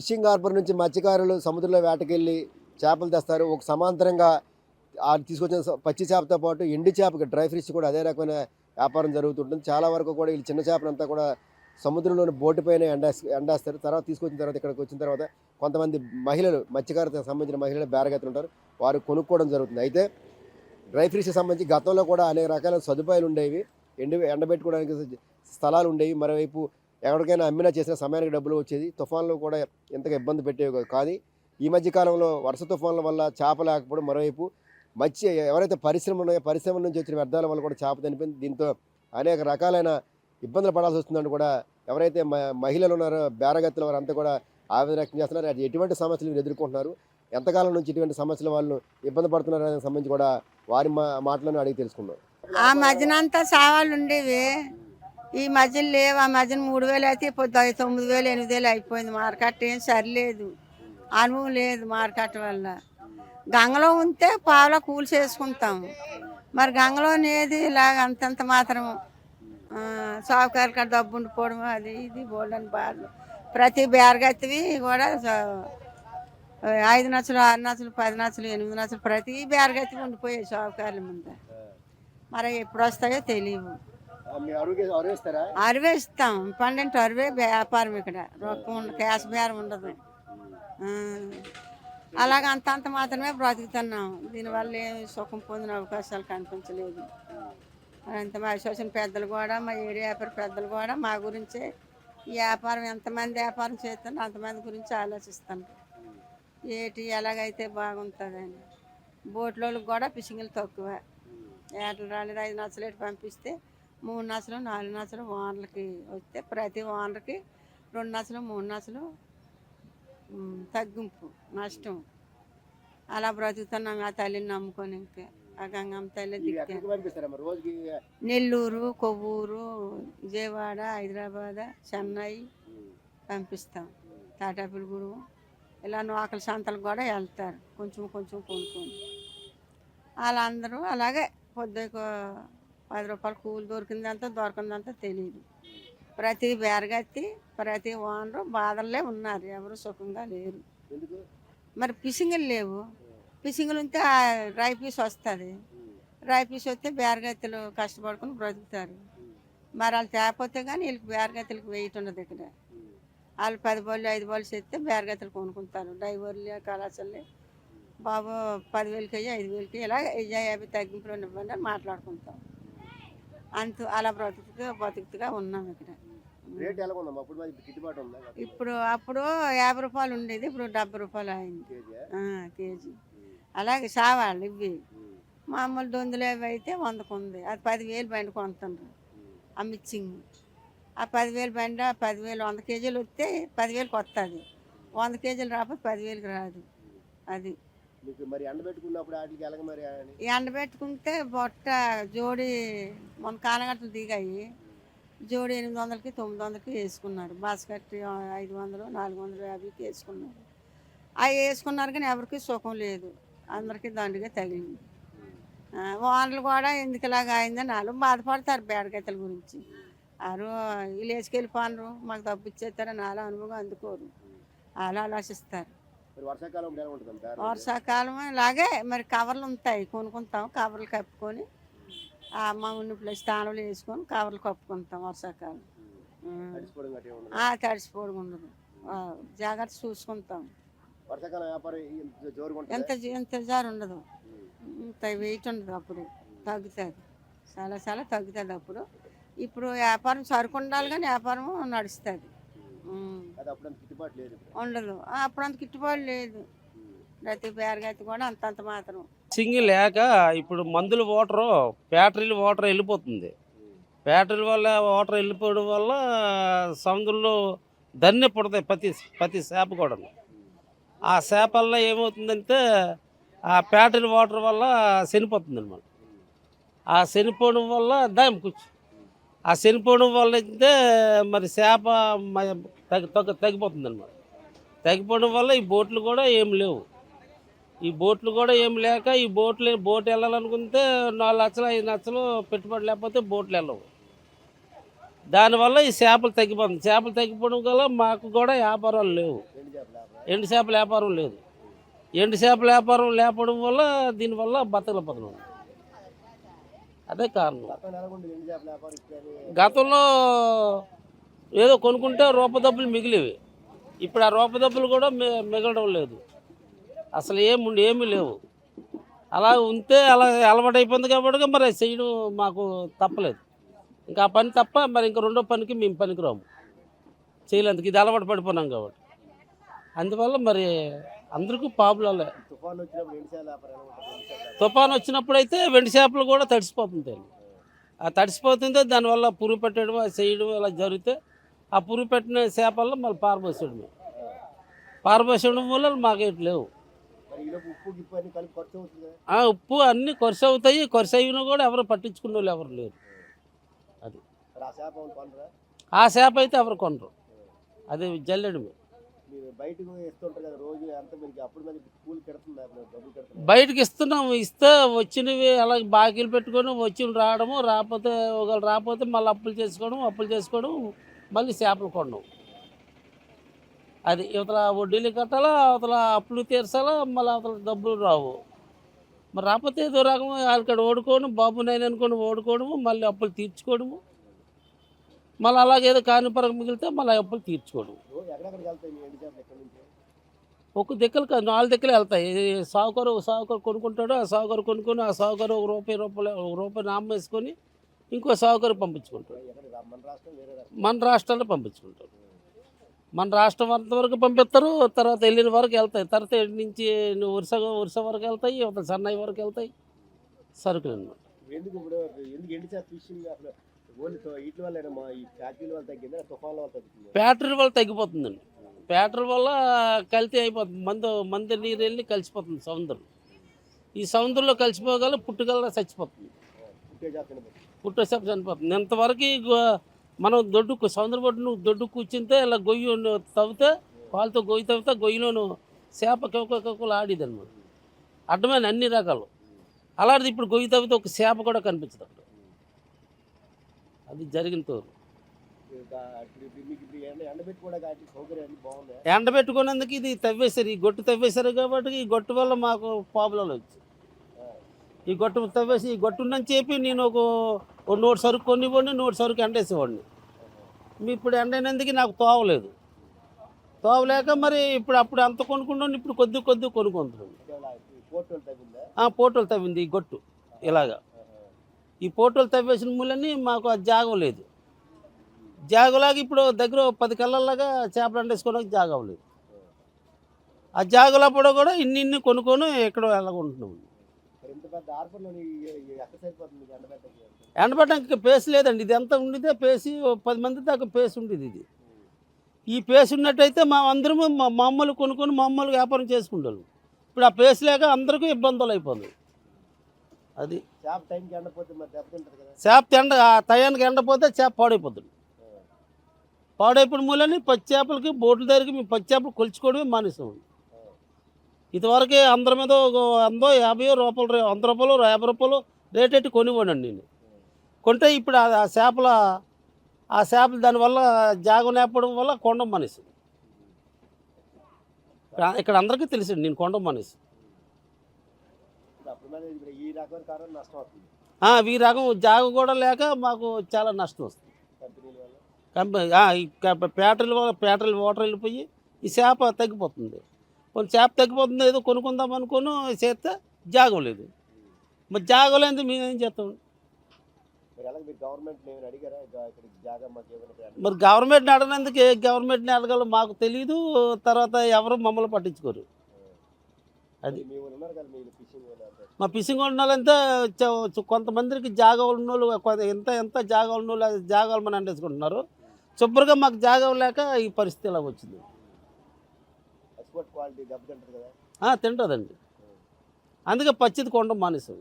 Fishing harbour నుంచి మత్స్యకారులు సముద్రంలో వేటకెళ్ళి చేపలు తెస్తారు. ఒక సమాంతరంగా తీసుకొచ్చిన పచ్చి చేపతో పాటు ఎండు చేపకి డ్రై ఫిష్ కూడా అదే రకమైన వ్యాపారం జరుగుతుంటుంది. చాలా వరకు కూడా వీళ్ళు చిన్న చేపలంతా కూడా సముద్రంలోని బోటు పైన ఎండేస్తారు. తర్వాత తీసుకొచ్చిన తర్వాత ఇక్కడికి వచ్చిన తర్వాత కొంతమంది మహిళలు మత్స్యకారులకు సంబంధించిన మహిళలు బేరగతులు ఉంటారు. వారు కొనుక్కోవడం జరుగుతుంది. అయితే డ్రై ఫిష్కి సంబంధించి గతంలో కూడా అనేక రకాల సదుపాయాలు ఉండేవి. ఎండబెట్టుకోవడానికి స్థలాలు ఉండేవి. మరోవైపు ఎక్కడికైనా అమ్మినా చేసిన సమయానికి డబ్బులు వచ్చేది. తుఫాన్లు కూడా ఎంతగా ఇబ్బంది పెట్టేవి కాదు. కానీ ఈ మధ్య కాలంలో వర్ష తుఫాన్ల వల్ల చేప లేకపోవడం, మరోవైపు ఎవరైతే పరిశ్రమలు ఉన్నాయో పరిశ్రమల నుంచి వచ్చిన వ్యర్థాల వల్ల కూడా చేప చనిపోయింది. దీంతో అనేక రకాలైన ఇబ్బందులు పడాల్సి వస్తుందని కూడా ఎవరైతే మహిళలు ఉన్నారో బేరగత్తుల వారంతా కూడా ఆవేదన వ్యక్తం చేస్తున్నారు. అది ఎటువంటి సమస్యలు వీరు ఎదుర్కొంటున్నారు, ఎంతకాలం నుంచి ఇటువంటి సమస్యలు వాళ్ళు ఇబ్బంది పడుతున్నారు అనే సంబంధించి కూడా వారి మాటలను అడిగి తెలుసుకున్నాం. ఆ మధ్యన అంతా సావాళ్ళు ఉండేవి, ఈ మధ్యలో లేవు. ఆ మధ్యన 3000 అయితే ఇప్పుడు 9000 8000 అయిపోయింది. మార్కెట్ ఏం సరిలేదు, అనుభవం లేదు మార్కెట్ వల్ల. గంగలో ఉంటే పావులా కూలి చేసుకుంటాము, మరి గంగలో ఏది ఇలాగ అంతంత మాత్రం సావుకారు కాడ డబ్బు ఉండిపోవడం అది ఇది బోల్డని బాధలు. ప్రతి బేరగత్తివి కూడా 5 నచ్చలు 6 నచ్చలు 10 నచ్చలు 8 నచ్చలు ప్రతి బేరగత్తివి ఉండిపోయాయి సావుకారుల ముందు. మరి ఎప్పుడు వస్తాయో తెలియవు. అరవేస్తాం 12 అరవే వ్యాపారం ఇక్కడ. రొక్కం క్యాష్ బేరం ఉండదు. అలాగ అంతంత మాత్రమే బ్రతుకుతున్నాం. దీనివల్ల ఏమి సుఖం పొందిన అవకాశాలు కనిపించలేదు. అంత మా అసోసియేషన్ పెద్దలు కూడా, మా ఏరియా వ్యాపార పెద్దలు కూడా మా గురించే ఈ వ్యాపారం ఎంతమంది వ్యాపారం చేస్తున్నా అంతమంది గురించి ఆలోచిస్తాను. ఎలాగైతే బాగుంటుందని. బోట్లోకి కూడా ఫిషింగ్లు తక్కువ. ఏటలు రాలేదు 5 నచ్చలు ఎటు పంపిస్తే 3 నచ్చలు 4 నచ్చలు ఓనర్లకి వస్తే ప్రతి ఓనర్కి 2 నచ్చలు 3 నచ్చలు తగ్గింపు నష్టం. అలా బ్రతుకుతున్నాం ఆ తల్లిని నమ్ముకొని. ఇంకా ఆ గంగమ్మ తల్లి దిక్కే. నెల్లూరు, కొవ్వూరు, విజయవాడ, హైదరాబాద్, చెన్నై పంపిస్తాం. తాటాపిల్గూరు ఇలా నూకల సంతలకు కూడా వెళ్తారు కొంచెం కొంచెం కొనుక్కొని. వాళ్ళందరూ అలాగే పొద్దుకు 10 రూపాయలు కూలి దొరికిందంతా దొరకందంతా తెలియదు. ప్రతి బేరగత్తి ప్రతి ఓనరు బాధల్లో ఉన్నారు, ఎవరు సుఖంగా లేరు. మరి ఫిషింగ్లు లేవు. ఫిషింగ్లు ఉంటే డ్రై ఫిష్ వస్తుంది. డ్రై ఫిష్ వస్తే బేరగత్తులు కష్టపడుకుని బ్రతుకుతారు. మరి వాళ్ళు తేపోతే కానీ వీళ్ళకి బేరగత్తులకు వెయిట్ ఉండదు ఇక్కడ. వాళ్ళు 10 బళ్ళు 5 బళ్ళు చేస్తే బేరగత్తులు కొనుక్కుంటారు. డ్రైవర్లు కళాశాలే బాబు 10,000కి 5,000కి ఇలా 50 తగ్గింపులో ఇవ్వండి అని మాట్లాడుకుంటాం. అలా బతుకుతుగా ఉన్నాం ఇక్కడ. ఇప్పుడు అప్పుడు 50 రూపాయలు ఉండేది, ఇప్పుడు 70 రూపాయలు అయింది కేజీ. అలాగే సావాళ్ళు ఇవి మామూలు దొందులు అవి అయితే 100కు ఉంది. అది 10,000 బండి కొంటున్నారు ఆ మిక్సింగ్. ఆ 10,000 బండి 10,000 100 కేజీలు వస్తే 10,000కి వస్తుంది. 100 కేజీలు రాకపోతే 10,000కి రాదు. అది ఎండబెట్టుకుంటే బొట్ట జోడి మన కానగట్టలు దిగాయి. జోడి 800కి 900కి వేసుకున్నారు. బాస్కెట్ 500 450కి వేసుకున్నారు. అవి వేసుకున్నారు కానీ ఎవరికి సుఖం లేదు, అందరికీ దండుగా తగిలింది. ఓనర్లు కూడా ఎందుకు ఇలాగ అయిందని వాళ్ళు బాధపడతారు బేడగత్తల గురించి. వారు వీళ్ళు వేసుకెళ్ళిపోనరు, మాకు డబ్బు ఇచ్చేస్తారని వాళ్ళ అనుభవం అందుకోరు, వాళ్ళు ఆలోచిస్తారు. వర్షాకాలం ఇలాగే మరి కవర్లు ఉంటాయి, కొనుక్కుంటాం. కవర్లు కప్పుకొని మా ఉన్న స్థానంలో వేసుకొని కవర్లు కప్పుకుంటాం. వర్షాకాలం తడిసిపోవడం ఉండదు, జాగ్రత్త చూసుకుంటాం. ఎంత జారు ఉండదు, ఇంత వెయిట్ ఉండదు. అప్పుడు తగ్గుతుంది, చాలా చాలా తగ్గుతుంది. అప్పుడు ఇప్పుడు వ్యాపారం సరుకు ఉండాలి కానీ వ్యాపారం నడుస్తుంది ఉండదు. అప్పుడు అంత గిట్టుబాటు లేదు. ప్రతి బేరగత్తి కూడా అంతంత మాత్రం. సింగిల్ లేక ఇప్పుడు మందుల వాటరు బ్యాటరీలు వాటర్ వెళ్ళిపోతుంది. బ్యాటరీల వల్ల వాటర్ వెళ్ళిపోవడం వల్ల సముద్రంలో ధన్య పుడతాయి ప్రతి చేప కూడా. ఆ చేప వల్ల ఏమవుతుందంటే ఆ బ్యాటరీ వాటర్ వల్ల చనిపోతుంది అన్నమాట. ఆ చనిపోవడం వల్ల ఆ చనిపోవడం వల్ల అయితే మరి చేప తగ్గిపోతుంది అన్నమాట. తగ్గిపోవడం వల్ల ఈ బోట్లు కూడా ఏం లేవు. ఈ బోట్లు కూడా ఏం లేక ఈ బోట్ వెళ్ళాలనుకుంటే 4 లక్షలు 5 లక్షలు పెట్టుబడి లేకపోతే బోట్లు వెళ్ళవు. దానివల్ల ఈ చేపలు తగ్గిపోతుంది. చేపలు తగ్గిపోవడం వల్ల మాకు కూడా వ్యాపారాలు లేవు. ఎండు చేపల వ్యాపారం లేదు. ఎండు చేపల వ్యాపారం లేకపోవడం వల్ల దీనివల్ల బతకలేకపోతున్నాం. అదే కారణం. గతంలో ఏదో కొనుక్కుంటే రూపదబ్బులు మిగిలేవి. ఇప్పుడు ఆ రూపదబ్బులు కూడా మిగలడం లేదు. అసలు ఏమీ లేవు. అలా ఉంటే అలా అలవాటు అయిపోయింది కాబట్టి మరి చేయడం మాకు తప్పలేదు. ఇంకా ఆ పని తప్ప మరి ఇంకా రెండో పనికి మేము పనికిరాము, చేయలేందుకు. ఇది అలవాటు పడిపోయినాం కాబట్టి అందువల్ల మరి అందరికీ ప్రాబ్లంలే. తుఫాను వచ్చినప్పుడు అయితే వెండి చేపలు కూడా తడిసిపోతుంది. ఆ తడిసిపోతుంటే దానివల్ల పురుగు పెట్టడం చేయడం ఇలా జరిగితే ఆ పురుగు పెట్టిన చేపల్లో మళ్ళీ పారబోసేయడం వల్ల మాకేటి లేవు. ఉప్పు అన్నీ ఖర్చు అవుతాయి. ఖర్చు అయినా కూడా ఎవరు పట్టించుకునే వాళ్ళు ఎవరు లేరు. అది ఆ చేప అయితే ఎవరు కొనరు. అది జల్లెడమే. బయటకి ఇస్తున్నాము. ఇస్తే వచ్చినవి అలా బాకీలు పెట్టుకొని వచ్చి రావడము, రాకపోతే మళ్ళీ అప్పులు చేసుకోవడం మళ్ళీ చేపలు కొనడం. అది ఇవతల వడ్డీలు కట్టాలా, అవతల అప్పులు తీర్చాలా, మళ్ళీ అవతల డబ్బులు రావు. మరి రాకపోతే ఏదో రకం అక్కడ ఓడుకోవడం, బాబు నేను అనుకోని ఓడుకోవడము, మళ్ళీ అప్పులు తీర్చుకోవడము, మళ్ళీ అలాగేదో కానిపరకు మిగిలితే మళ్ళీ అప్పులు తీర్చుకోవడం. ఒక దిక్కులు కాదు, 4 దిక్కులు వెళ్తాయి. సావుకారు కొనుక్కుంటాడు. ఆ సావుకారు కొనుక్కొని ఆ సావుకారు ఒక రూపాయి నామ వేసుకొని ఇంకో సావుకారు పంపించుకుంటాడు. మన రాష్ట్రాల్లో పంపించుకుంటారు. మన రాష్ట్రం అంతవరకు పంపిస్తారు. తర్వాత వెళ్ళిన వరకు వెళ్తాయి. తర్వాత ఇటు నుంచి ఉరిస వరకు వెళ్తాయి, ఒక సన్నాయి వరకు వెళ్తాయి సరుకులు అన్నమాట. ఫ్యాక్టరీ వల్ల తగ్గిపోతుందండి. ఫ్యాక్టరీ వల్ల కల్తీ అయిపోతుంది. మందు నీరు వెళ్ళి కలిసిపోతుంది సముద్రం. ఈ సముద్రంలో కలిసిపోగల పుట్టుగల చచ్చిపోతుంది. పుట్టే చేప చనిపోతుంది. ఇంతవరకు మనం సముద్రం ఒడ్డును దొడ్డు కూర్చుంటే ఇలా గొయ్యి తవ్వితే వాళ్ళతో గొయ్యి తవ్వితే గొయ్యిలోను చేప కక్కులు ఆడిది అనమాట. అడ్డమైన అన్ని రకాలు. అలాంటిది ఇప్పుడు గొయ్యి తవ్వితే ఒక చేప కూడా కనిపించదు అక్కడ. అది జరిగిన తోరు. ఎండబెట్టుకునేందుకు ఇది తవ్వేశారు. ఈ గొట్టు తవ్వేశారు కాబట్టి ఈ గొట్టు వల్ల మాకు ప్రాబ్లంలు వచ్చాయి. ఈ గొట్టు తవ్వేసి ఈ గొట్టు ఉందని చెప్పి నేను ఒక నోటు సరుకు కొనివ్వండి, నోటు సరుకు ఎండేసేవాడిని. ఇప్పుడు ఎండైనందుకు నాకు తోవలేదు. తోవలేక మరి అప్పుడు అంత కొనుక్కుంటాను. ఇప్పుడు కొద్ది కొనుక్కుంటున్నాను. పోటోలు తవ్వింది ఈ గొట్టు ఇలాగా. ఈ పోటోలు తవ్వేసిన మూలని మాకు ఆ జాగం లేదు. జాగలాగా ఇప్పుడు దగ్గర 10 కళ్ళలాగా చేపలు ఎండేసుకోవడానికి జాగం లేదు. ఆ జాగలప్పుడు కూడా ఇన్ని కొనుక్కొని ఎక్కడో వెళ్ళకుంటున్నాం. ఎండబెట్టడానికి పేస్ లేదండి. ఇది ఎంత ఉండితే పేసి 10 మంది దాకా పేసి ఉండేది. ఇది ఈ పేసి ఉన్నట్టయితే అందరము మామూలు కొనుక్కొని మామూలుగా వ్యాపారం చేసుకుంటాం. ఇప్పుడు ఆ పేసి లేక అందరికీ ఇబ్బందులు అయిపోతుంది. అది చేప టయానికి ఎండపోతే చేప పాడైపోతుంది. పాడైపోయిన మూలని పచ్చి చేపలకి బోట్ల దగ్గరికి మేము పచ్చి చేపలు కొలుచుకోవడమే మానేసాం. ఇదివరకే అందరి మీద 100, 50 రూపాయలు, 100 రూపాయలు, 50 రూపాయలు రేట్ ఎట్టి కొనివ్వండి నేను. కొంటే ఇప్పుడు ఆ చేపలు దానివల్ల జాగం లేకపోవడం వల్ల కొండం మానేసి. ఇక్కడ అందరికీ తెలిసింది నేను కొండం మానేసి. ఈ రకం జాగం కూడా లేక మాకు చాలా నష్టం వస్తుంది. ఫ్యాక్టరీల వాటర్ వెళ్ళిపోయి ఈ చేప తగ్గిపోతుంది. కొన్ని చేప తగ్గిపోతుంది ఏదో కొనుక్కుందాం అనుకుని చేస్తే జాగం లేదు. మరి జాగం లేదు మేమేం చేస్తాం? మరి గవర్నమెంట్ని అడగనందుకు గవర్నమెంట్ని అడగాలో మాకు తెలీదు. తర్వాత ఎవరు మమ్మల్ని పట్టించుకోరు. అది మా ఫిషింగ్ వాళ్ళంతా కొంతమందికి జాగాలు ఉన్నోళ్ళు ఎంత జాగాలు ఉన్నోళ్ళు జాగాలు మనం అంటేసుకుంటున్నారు. శుభ్రంగా మాకు జాగా లేక ఈ పరిస్థితి ఇలా వచ్చింది. తింటుందండి. అందుకే పచ్చిది కొండం మానేసాం.